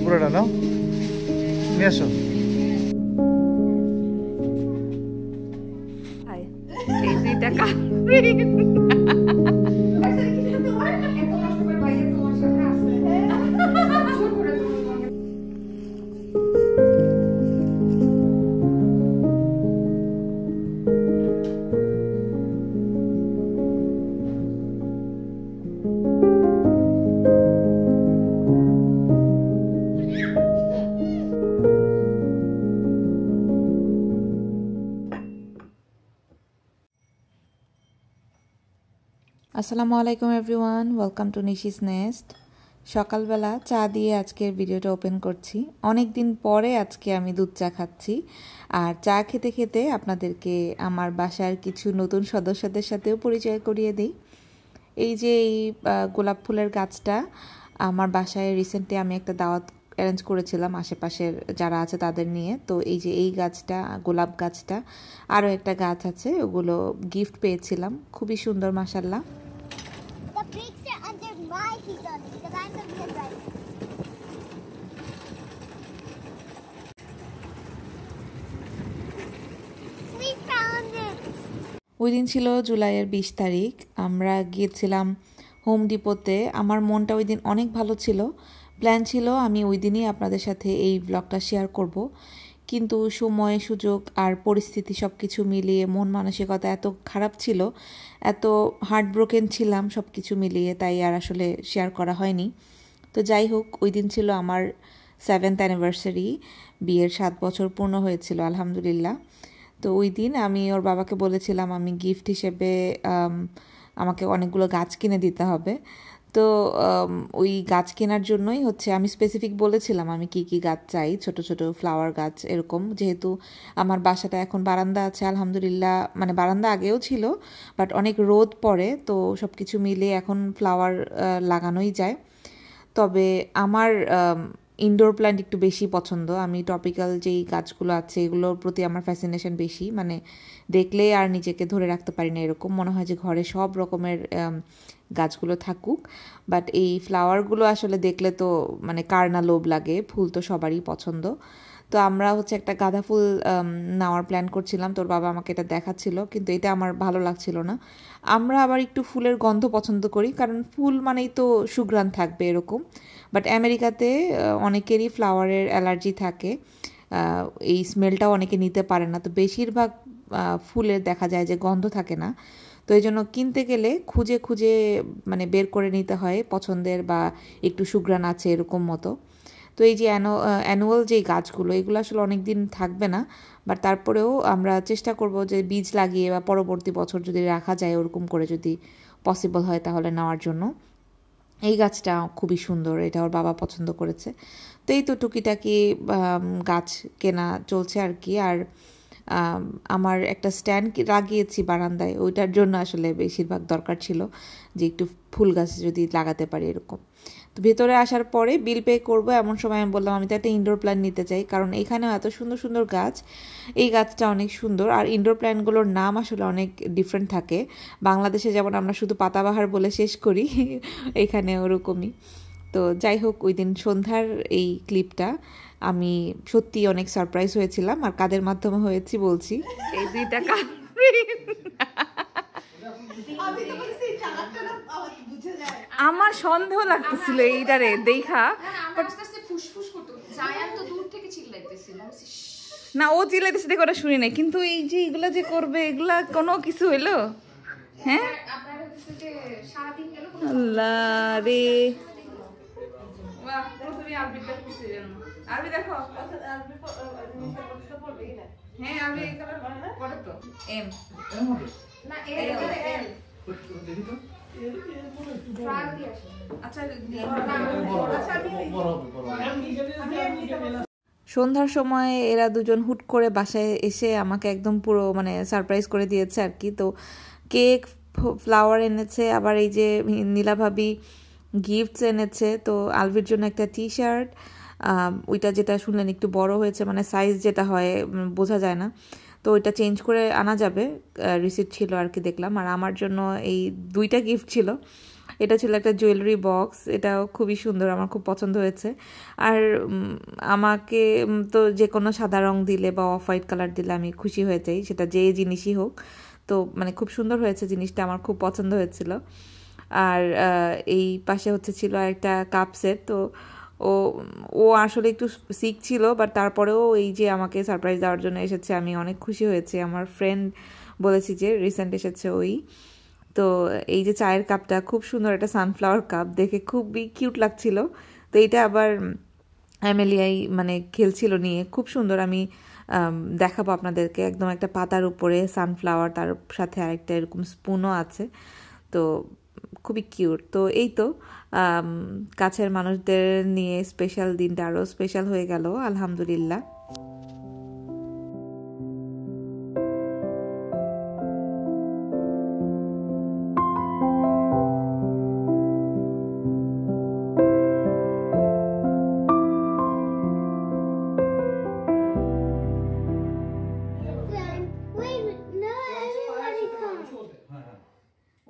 পুরোটা নাও, নিয়ে আসো। এই 2 টাকা আসসালামু আলাইকুম everyone, welcome to Nishi's nest. সকালবেলা চা দিয়ে আজকের ভিডিওটা ওপেন করছি। অনেক দিন পরে আজকে আমি দুধ চা খাচ্ছি, আর চা খেতে খেতে আপনাদেরকে আমার বাসার কিছু নতুন সদস্যদের সাথেও পরিচয় করিয়ে দিই। এই যে এই গোলাপ ফুলের গাছটা আমার বাসায় রিসেন্টলি আমি একটা দাওয়াত অ্যারেঞ্জ করেছিলাম আশেপাশের যারা আছে তাদের নিয়ে। তো এই যে এই গাছটা, গোলাপ গাছটা, আরও একটা গাছ আছে, ওগুলো গিফট পেয়েছিলাম, খুবই সুন্দর মাশাআল্লাহ। ওই দিন ছিল জুলাইয়ের 20 তারিখ। আমরা গিয়েছিলাম হোম ডিপোতে। আমার মনটা ওই দিন অনেক ভালো ছিল। প্ল্যান ছিল আমি ওই দিনই আপনাদের সাথে এই ব্লগটা শেয়ার করব, কিন্তু সময়, সুযোগ আর পরিস্থিতি সব কিছু মিলিয়ে মন মানসিকতা এত খারাপ ছিল, এত হার্টব্রোকেন ছিলাম সব কিছু মিলিয়ে, তাই আর আসলে শেয়ার করা হয়নি। তো যাই হোক, ওই দিন ছিল আমার 7th অ্যানিভার্সারি, বিয়ের 7 বছর পূর্ণ হয়েছিল আলহামদুলিল্লাহ। তো ওই দিন আমি ওর বাবাকে বলেছিলাম আমি গিফট হিসেবে আমাকে অনেকগুলো গাছ কিনে দিতে হবে। তো ওই গাছ কেনার জন্যই হচ্ছে আমি স্পেসিফিক বলেছিলাম আমি কি কি গাছ চাই, ছোট ছোট ফ্লাওয়ার গাছ এরকম। যেহেতু আমার বাসাটা এখন বারান্দা আছে আলহামদুলিল্লাহ, মানে বারান্দা আগেও ছিল, বাট অনেক রোদ পড়ে, তো সব কিছু মিলে এখন ফ্লাওয়ার লাগানোই যায়। তবে আমার ইনডোর প্ল্যান্ট একটু বেশি পছন্দ। আমি টপিক্যাল যেই গাছগুলো আছে এগুলোর প্রতি আমার ফ্যাসিনেশন বেশি, মানে দেখলে আর নিজেকে ধরে রাখতে পারি না, এরকম মনে হয় যে ঘরে সব রকমের গাছগুলো থাকুক। বাট এই ফ্লাওয়ারগুলো আসলে দেখলে তো মানে কার না লোভ লাগে, ফুল তো সবারই পছন্দ। তো আমরা হচ্ছে একটা গাঁদা ফুল নেওয়ার প্ল্যান করছিলাম, তোর বাবা আমাকে এটা দেখাচ্ছিল, কিন্তু এটা আমার ভালো লাগছিল না। আমরা আবার একটু ফুলের গন্ধ পছন্দ করি, কারণ ফুল মানেই তো সুঘ্রাণ থাকবে এরকম। বাট আমেরিকাতে অনেকেরই ফ্লাওয়ারের অ্যালার্জি থাকে, এই স্মেলটাও অনেকে নিতে পারে না। তো বেশিরভাগ ফুলের দেখা যায় যে গন্ধ থাকে না, তো এই জন্য কিনতে গেলে খুঁজে খুঁজে মানে বের করে নিতে হয় পছন্দের বা একটু সুঘ্রাণ আছে এরকম মতো। তো এই যে অ্যানুয়াল যেই গাছগুলো, এগুলো আসলে অনেক দিন থাকবে না, বাট তারপরেও আমরা চেষ্টা করব যে বীজ লাগিয়ে বা পরবর্তী বছর যদি রাখা যায় ওরকম করে, যদি পসিবল হয় তাহলে নেওয়ার জন্য। এই গাছটা খুবই সুন্দর, এটা ওর বাবা পছন্দ করেছে। তো এই তো টুকিটাকি গাছ কেনা চলছে আর কি। আর আমার একটা স্ট্যান্ড লাগিয়েছি বারান্দায়, ওইটার জন্য আসলে বেশিরভাগ দরকার ছিল যে একটু ফুল গাছ যদি লাগাতে পারি এরকম। তো ভেতরে আসার পরে বিল পে করবো এমন সময় আমি বললাম আমি তো একটা ইনডোর প্ল্যান্ট নিতে চাই, কারণ এখানেও এত সুন্দর সুন্দর গাছ। এই গাছটা অনেক সুন্দর, আর ইনডোর প্ল্যান্টগুলোর নাম আসলে অনেক ডিফারেন্ট থাকে। বাংলাদেশে যেমন আমরা শুধু পাতাবাহার বলে শেষ করি, এখানে ওরকমই। তো যাই হোক, ওই দিন সন্ধ্যার এই ক্লিপটা আমি সত্যি অনেক সারপ্রাইজ হয়েছিলাম। আর কাদের মাধ্যমে হয়েছি বলছি, এই 2 টাকা আমার সন্দেহ লাগতেছিল এইটারে দেখা, না ও চিল্লাইতেছে দেখে ওরা শুনি নাই, কিন্তু এই যে এগুলা যে করবে এগুলা কোনো কিছু হইলো? হ্যাঁ আল্লাহ রে, সন্ধ্যার সময় এরা দুজন হুট করে বাসায় এসে আমাকে একদম পুরো মানে সারপ্রাইজ করে দিয়েছে আর কি। তো কেক, ফ্লাওয়ার এনেছে, আবার এই যে নীলা ভাবি গিফটস এনেছে। তো আলভির জন্য একটা টি শার্ট, ওইটা যেটা শুনলেন একটু বড় হয়েছে, মানে সাইজ যেটা হয় বোঝা যায় না, তো ওইটা চেঞ্জ করে আনা যাবে, রিসিপ্ট ছিল আর কি দেখলাম। আর আমার জন্য এই 2টা গিফট ছিল, এটা ছিল একটা জুয়েলারি বক্স, এটাও খুবই সুন্দর, আমার খুব পছন্দ হয়েছে। আর আমাকে তো যে কোনো সাদা রং দিলে বা অফ হোয়াইট কালার দিলে আমি খুশি হয়ে যাই, সেটা যে জিনিসই হোক। তো মানে খুব সুন্দর হয়েছে জিনিসটা, আমার খুব পছন্দ হয়েছিল। আর এই পাশে হচ্ছে ছিল একটা কাপ সেট। তো ও ও আসলে একটু সিক ছিল, বাট তারপরেও এই যে আমাকে সারপ্রাইজ দেওয়ার জন্য এসেছে, আমি অনেক খুশি হয়েছি। আমার ফ্রেন্ড বলেছি যে রিসেন্ট এসেছে ওই। তো এই যে চায়ের কাপটা খুব সুন্দর, একটা সানফ্লাওয়ার কাপ, দেখে খুবই কিউট লাগছিল। তো এইটা আবার অ্যামেলিয়াই মানে খেলছিল নিয়ে, খুব সুন্দর। আমি দেখাবো আপনাদেরকে, একদম একটা পাতার উপরে সানফ্লাওয়ার, তার সাথে আরেকটা এরকম স্পুনও আছে। তো খুবই কিউট। তো এই তো কাছের মানুষদের নিয়ে স্পেশাল দিনটা আরও স্পেশাল হয়ে গেল, আলহামদুলিল্লাহ।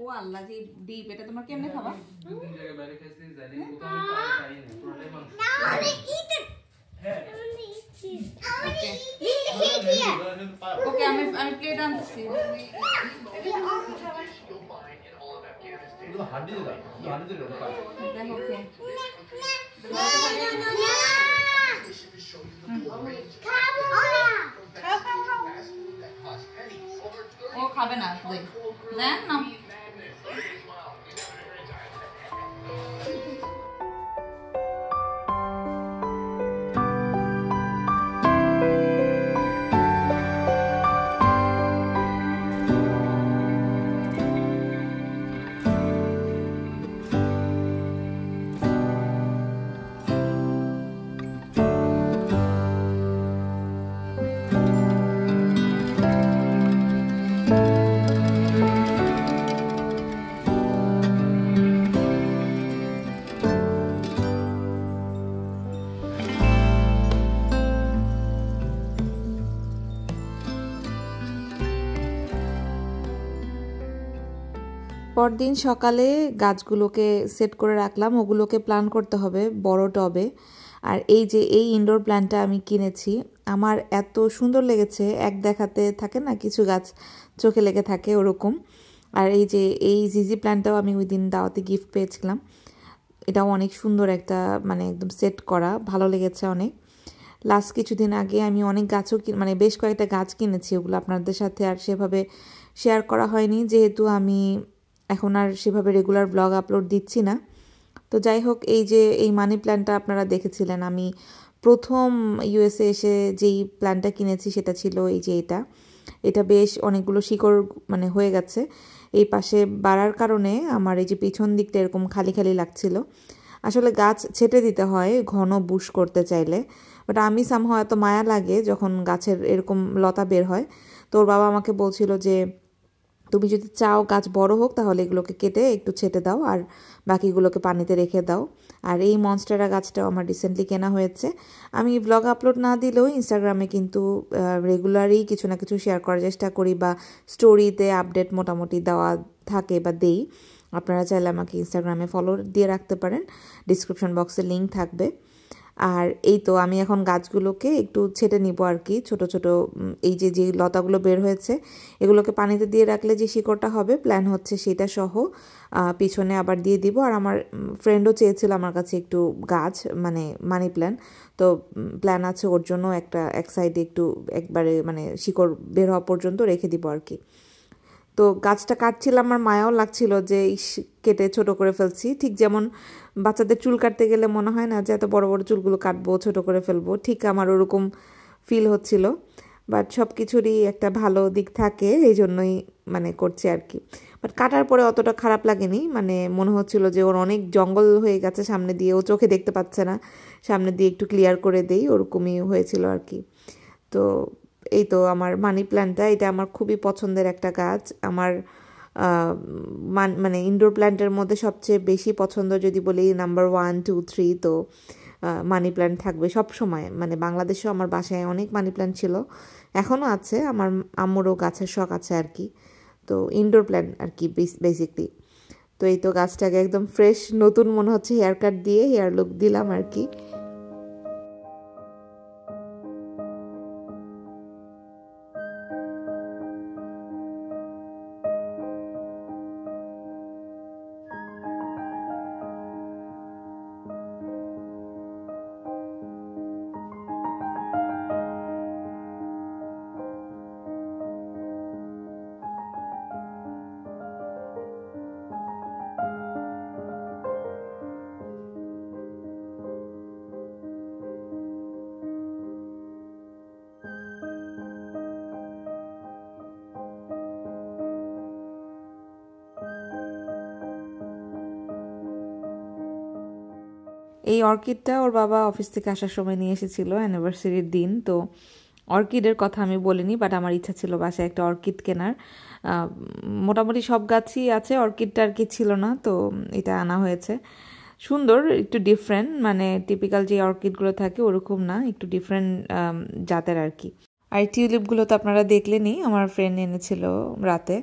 ও আল্লাহ, যে ডিপ, এটা তোমরা কেমনে খাবা? দুই জায়গায় বাইরে খাইছি, জানি কোথাও পাই না, পুরোটাই মাংস। ওকে, আমি প্লেট আনতেছি। হাড্ডি দিলাম, হাড্ডি দিলাম দেখো। ওকে, ও খাবে না, দেন না। পরদিন সকালে গাছগুলোকে সেট করে রাখলাম, ওগুলোকে প্ল্যান করতে হবে বড় টবে। আর এই যে এই ইনডোর প্ল্যান্টটা আমি কিনেছি, আমার এত সুন্দর লেগেছে, এক দেখাতে থাকে না কিছু গাছ চোখে লেগে থাকে ওরকম। আর এই যে এই জিজি প্ল্যান্টটাও আমি ওই দিন দাওয়াতে গিফট পেয়েছিলাম, এটাও অনেক সুন্দর, একটা মানে একদম সেট করা, ভালো লেগেছে অনেক। লাস্ট কিছুদিন আগে আমি অনেক গাছও মানে বেশ কয়েকটা গাছ কিনেছি, ওগুলো আপনাদের সাথে আর সেভাবে শেয়ার করা হয়নি, যেহেতু আমি এখন আর সেভাবে রেগুলার ব্লগ আপলোড দিচ্ছি না। তো যাই হোক, এই যে এই মানি প্ল্যান্টটা আপনারা দেখেছিলেন, আমি প্রথম ইউএসএ এসে যেই প্ল্যান্টটা কিনেছি সেটা ছিল এই যে এটা বেশ অনেকগুলো শিকড় মানে হয়ে গেছে। এই পাশে বাড়ার কারণে আমার এই যে পিছন দিকটা এরকম খালি খালি লাগছিল। আসলে গাছ ছেটে দিতে হয় ঘন বুশ করতে চাইলে, বাট আমি সামহাও এত মায়া লাগে যখন গাছের এরকম লতা বের হয়। তো ওর বাবা আমাকে বলছিল যে তুমি যদি চাও গাছ বড় হোক তাহলে এগুলোকে কেটে একটু ছেটে দাও আর বাকিগুলোকে পানিতে রেখে দাও। আর এই মনস্টেরা গাছটাও আমার রিসেন্টলি কেনা হয়েছে। আমি ব্লগ আপলোড না দিলেও ইনস্টাগ্রামে কিন্তু রেগুলারই কিছু না কিছু শেয়ার করার চেষ্টা করি, বা স্টোরিতে আপডেট মোটামুটি দেওয়া থাকে বা দেই। আপনারা চাইলে আমাকে ইনস্টাগ্রামে ফলো দিয়ে রাখতে পারেন, ডিসক্রিপশন বক্সে লিঙ্ক থাকবে। আর এই তো আমি এখন গাছগুলোকে একটু ছেটে নিব আর কি, ছোট ছোট এই যে যে লতাগুলো বের হয়েছে এগুলোকে পানিতে দিয়ে রাখলে যে শিকড়টা হবে প্ল্যান হচ্ছে সেটা সহ পিছনে আবার দিয়ে দিব। আর আমার ফ্রেন্ডও চেয়েছিল আমার কাছে একটু গাছ মানে মানি প্ল্যান, তো প্ল্যান আছে ওর জন্য একটা এক সাইডে একটু একবারে মানে শিকড় বের হওয়া পর্যন্ত রেখে দিব আর কি। তো গাছটা কাটছিলাম, আমার মায়াও লাগছিল যে কেটে ছোট করে ফেলছি, ঠিক যেমন বাচ্চাদের চুল কাটতে গেলে মনে হয় না যে এত বড় বড় চুলগুলো কাটবো, ছোট করে ফেলবো, ঠিক আমার ওরকম ফিল হচ্ছিল। বাট সব কিছুরই একটা ভালো দিক থাকে, এই জন্যই মানে করছি আর কি। বাট কাটার পরে অতটা খারাপ লাগেনি, মানে মনে হচ্ছিল যে ওর অনেক জঙ্গল হয়ে গেছে সামনে দিয়ে, ও চোখে দেখতে পাচ্ছে না, সামনে দিয়ে একটু ক্লিয়ার করে দেই, ওরকমই হয়েছিল আর কি। তো এই তো আমার মানি প্ল্যান্টটা, এটা আমার খুবই পছন্দের একটা গাছ। আমার মানে ইনডোর প্ল্যান্টের মধ্যে সবচেয়ে বেশি পছন্দ যদি বলি নাম্বার 1, 2, 3, তো মানি প্ল্যান্ট থাকবে সব সময়। মানে বাংলাদেশেও আমার বাসায় অনেক মানি প্ল্যান্ট ছিল, এখনও আছে, আমার আম্মুরও গাছের শখ আছে আর কি। তো ইনডোর প্ল্যান্ট আর কি বেসিকলি। তো এই তো গাছটাকে একদম ফ্রেশ নতুন মনে হচ্ছে, হেয়ার কাট দিয়ে হেয়ার লুক দিলাম আর কি। এই অর্কিডটা ওর বাবা অফিস থেকে আসার সময় নিয়ে এসেছিল অ্যানিভার্সারির দিন। তো অর্কিডের কথা আমি বলিনি, বাট আমার ইচ্ছা ছিল বাসায় একটা অর্কিড কেনার। মোটামুটি সব গাছই আছে, অর্কিডটা আর কি ছিল না, তো এটা আনা হয়েছে। সুন্দর, একটু ডিফারেন্ট, মানে টিপিক্যাল যে অর্কিডগুলো থাকে ওরকম না, একটু ডিফারেন্ট জাতের আর কি। আর এই টিউলিপগুলো তো আপনারা দেখলেনই, আমার ফ্রেন্ড এনেছিল রাতে।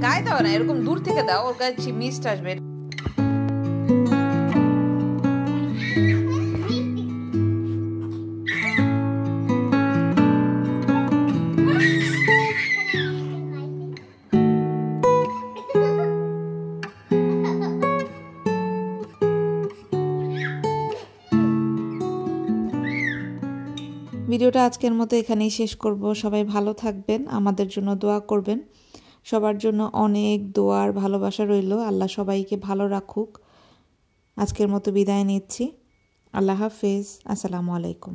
গায়ে দাও না, এরকম দূর থেকে দাও, ওর গায়ে মিস্ট আসবে। ভিডিওটা আজকের মতো এখানেই শেষ করব। সবাই ভালো থাকবেন, আমাদের জন্য দোয়া করবেন। সবার জন্য অনেক দোয়ার ভালোবাসা রইল। আল্লাহ সবাইকে ভালো রাখুক। আজকের মতো বিদায় নিচ্ছি। আল্লাহ হাফেজ। আসসালামু আলাইকুম।